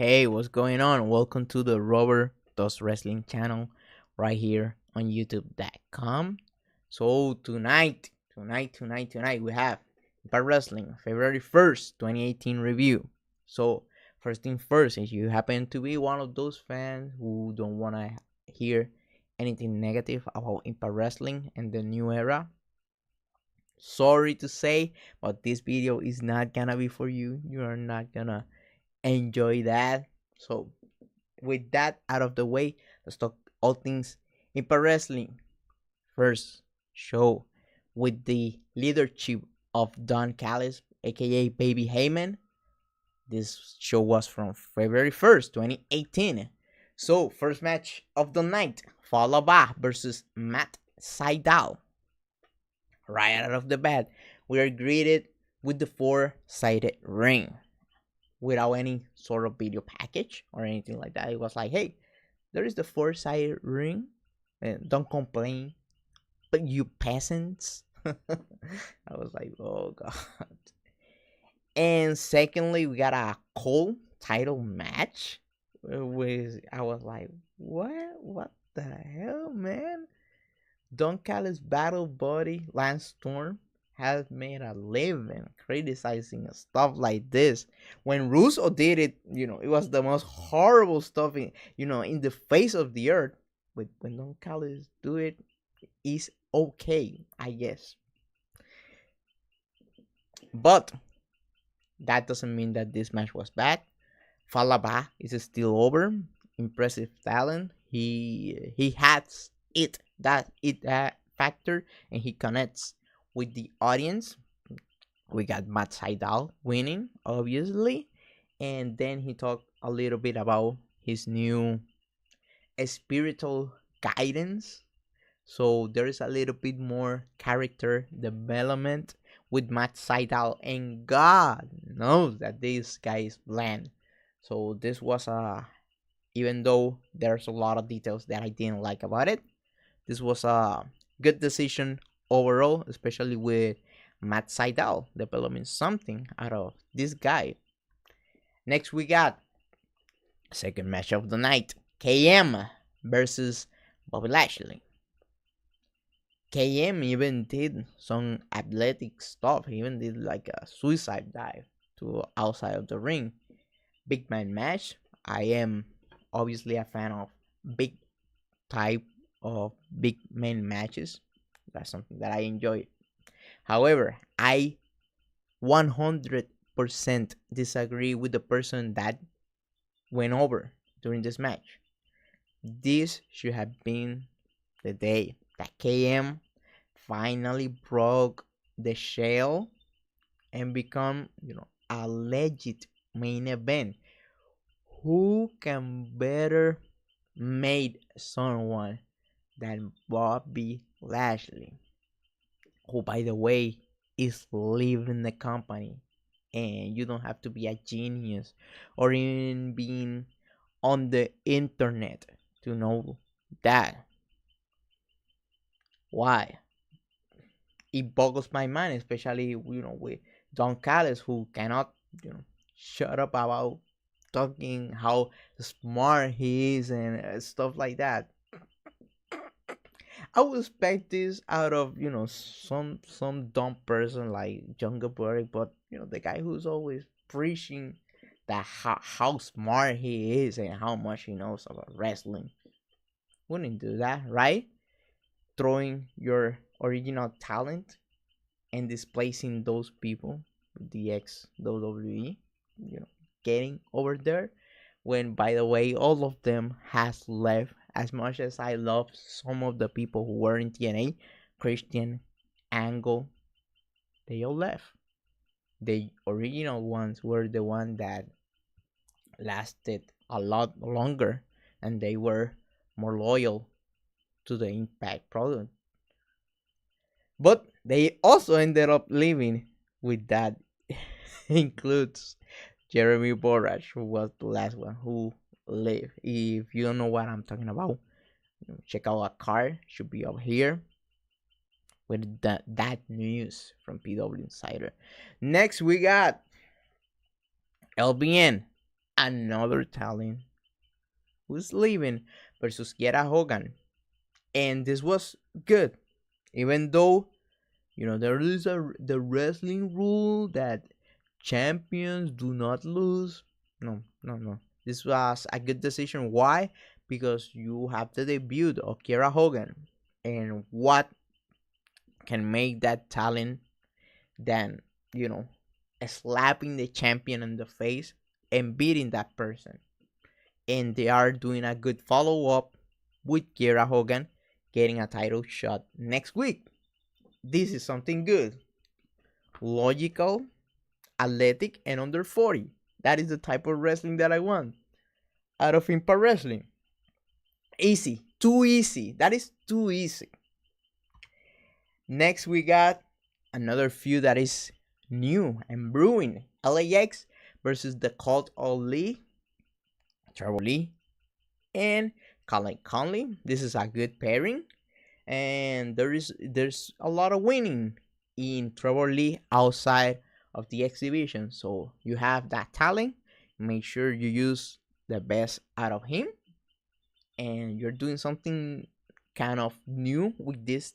Hey, what's going on? Welcome to the Robert Does Wrestling channel right here on YouTube.com. So tonight we have Impact Wrestling February 1st, 2018 review. So first thing first, if you happen to be one of those fans who don't want to hear anything negative about Impact Wrestling and the new era, sorry to say, but this video is not gonna be for you. You are not gonna enjoy that. So with that out of the way, let's talk all things Impact Wrestling. First show with the leadership of Don Callis, aka Baby Heyman. This show was from February 1st, 2018. So first match of the night, Fallah Bahh versus Matt Sydal. Right out of the bat, we are greeted with the four-sided ring without any sort of video package or anything like that. It was like, hey, there is the four-sided ring, and don't complain, but you peasants. I was like, oh god. And secondly, we got a cold title match. With I was like, what the hell, man? Don Callis' battle buddy Lance Storm has made a living criticizing stuff like this. When Russo did it, it was the most horrible stuff in the face of the earth. But when Don Callis do it, it's okay, I guess. But that doesn't mean that this match was bad. Fallah Bahh is still over. Impressive talent. He has that factor, and he connects with the audience. We got Matt Sydal winning, obviously, and then he talked a little bit about his new spiritual guidance. So there is a little bit more character development with Matt Sydal, and God knows that this guy is bland. So this was even though there's a lot of details that I didn't like about it, this was a good decision overall, especially with Matt Sydal developing something out of this guy. Next, we got second match of the night, KM versus Bobby Lashley. KM even did some athletic stuff. He even did like a suicide dive to outside of the ring. Big man match. I am obviously a fan of big type of big man matches. That's something that I enjoy. However, I 100% disagree with the person that went over during this match. This should have been the day that KM finally broke the shell and become, a legit main event. Who can better made someone than Bobby Lashley, who, by the way, is leaving the company, and you don't have to be a genius or even being on the internet to know that. Why? It boggles my mind, especially with Don Callis, who cannot shut up about talking how smart he is and stuff like that. I would expect this out of some dumb person like Jungle Boy, but the guy who's always preaching that how smart he is and how much he knows about wrestling wouldn't do that, right? Throwing your original talent and displacing those people with the ex WWE, getting over there when, by the way, all of them has left. As much as I love some of the people who were in TNA, Christian, Angle, they all left. The original ones were the ones that lasted a lot longer, and they were more loyal to the Impact product. But they also ended up leaving with that. Includes Jeremy Borash, who was the last one who lived. If you don't know what I'm talking about, check out a card. Should be up here with that news from PW Insider. Next, we got LBN another talent who's leaving versus Kiera Hogan. And this was good, even though there is the wrestling rule that champions do not lose. No, no, no. This was a good decision. Why? Because you have the debut of Kiera Hogan, and what can make that talent than you know slapping the champion in the face and beating that person. And they are doing a good follow up with Kiera Hogan getting a title shot next week. This is something good, logical, athletic, and under 40. That is the type of wrestling that I want out of Impact Wrestling. Easy, too easy. That is too easy. Next, we got another feud that is new and brewing: LAX versus the Cult of Lee, Trevor Lee, and Colin Conley. This is a good pairing, and there's a lot of winning in Trevor Lee outside of the exhibition. So you have that talent. Make sure you use the best out of him, and you're doing something kind of new with this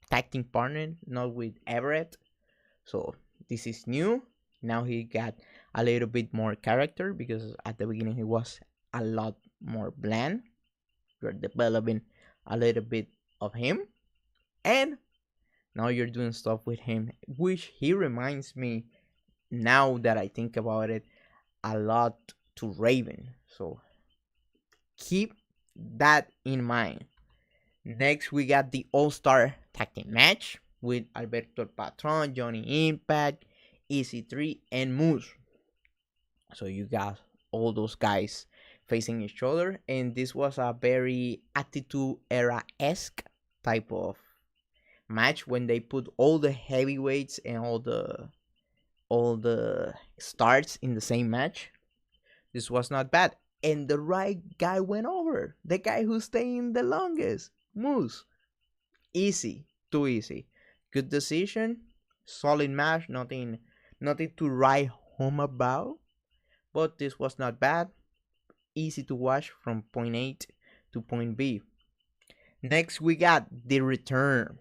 tag team partner, not with Everett. So this is new. Now he got a little bit more character, because at the beginning he was a lot more bland. You're developing a little bit of him, and now you're doing stuff with him, which he reminds me, now that I think about it, a lot to Raven. So keep that in mind. Next, we got the All-Star Tag Team match with Alberto Patron, Johnny Impact, EC3, and Moose. So you got all those guys facing each other, and this was a very Attitude Era-esque type of match when they put all the heavyweights and all the starts in the same match. This was not bad, and the right guy went over. The guy who's staying the longest, Moose. Easy, too easy. Good decision, solid match. Nothing to write home about. But this was not bad. Easy to watch from point A to point B. Next, we got the return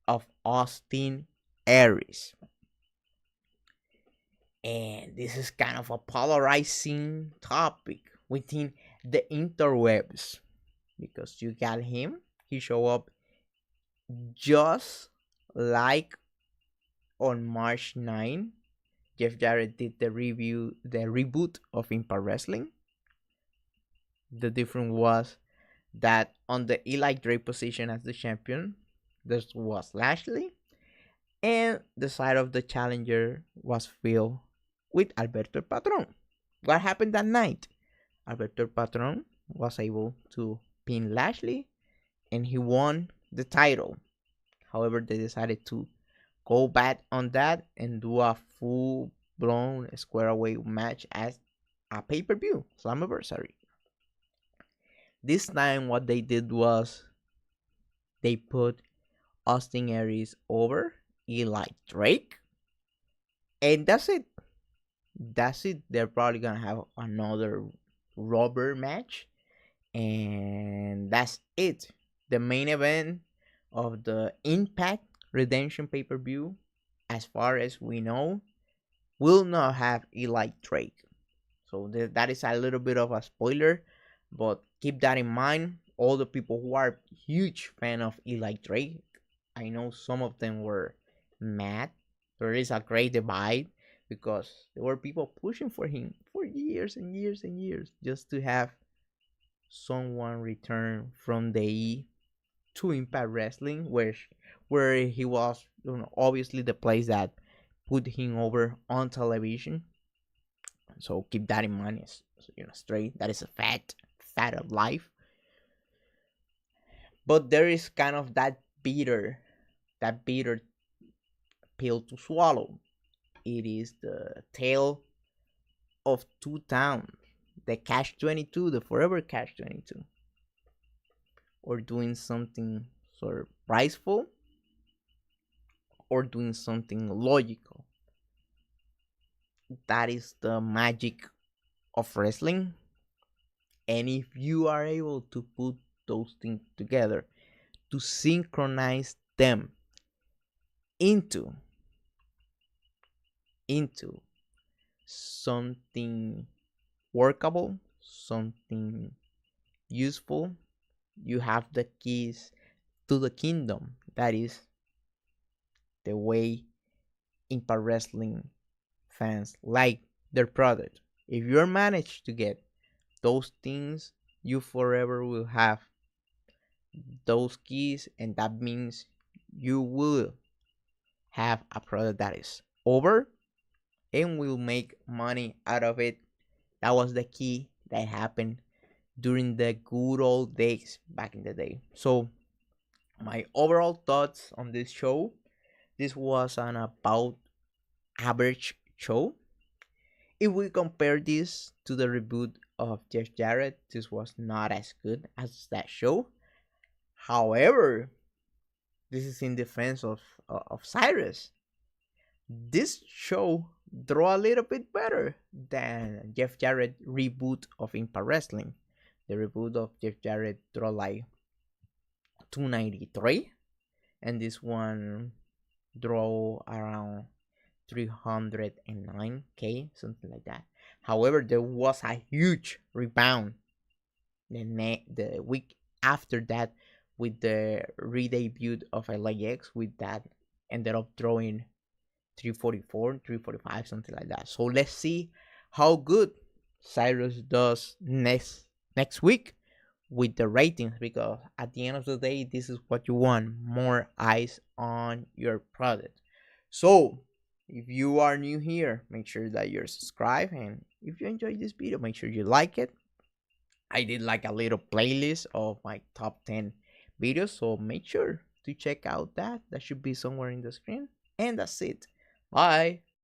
of Austin Aries. And this is kind of a polarizing topic within the interwebs, because you got him. He showed up just like on March 9. Jeff Jarrett did the reboot of Impact Wrestling. The difference was that on the Eli Drake position as the champion, there was Lashley, and the side of the challenger was filled with Alberto Patron. What happened that night? Alberto Patron was able to pin Lashley, and he won the title. However, they decided to go back on that and do a full-blown square away match as a pay-per-view Slammiversary. This time, what they did was they put Austin Aries over Eli Drake, and that's it. They're probably gonna have another rubber match, and that's it. The main event of the Impact Redemption pay-per-view, as far as we know, will not have Eli Drake. So that is a little bit of a spoiler, but keep that in mind. All the people who are huge fan of Eli Drake, I know some of them were mad. There is a great divide, because there were people pushing for him for years and years and years just to have someone return from the E to Impact Wrestling, where he was, obviously the place that put him over on television. So keep that in mind. It's, straight. That is a fact of life. But there is kind of that bitter pill to swallow. It is the tale of two towns, the Cash 22, the Forever Cash 22, or doing something surpriseful, or doing something logical. That is the magic of wrestling. And if you are able to put those things together, to synchronize them into into something workable, something useful, you have the keys to the kingdom. That is the way Impact Wrestling fans like their product. If you manage to get those things, you forever will have those keys, and that means you will have a product that is over and will make money out of it. That was the key that happened during the good old days back in the day. So, my overall thoughts on this show, this was an about average show. If we compare this to the reboot of Jeff Jarrett, this was not as good as that show. However, this is in defense of Cyrus. This show draw a little bit better than Jeff Jarrett reboot of Impact Wrestling. The reboot of Jeff Jarrett draw like 293, and this one draw around 309k, something like that. However, there was a huge rebound the week after that with the re-debut of LAX, with that ended up drawing 344, 345, something like that. So let's see how good Cyrus does next week with the ratings, because at the end of the day, this is what you want: more eyes on your product. So if you are new here, make sure that you're subscribed, and if you enjoyed this video, make sure you like it. I did like a little playlist of my top 10 videos, so make sure to check out that. That should be somewhere in the screen. And that's it. Bye.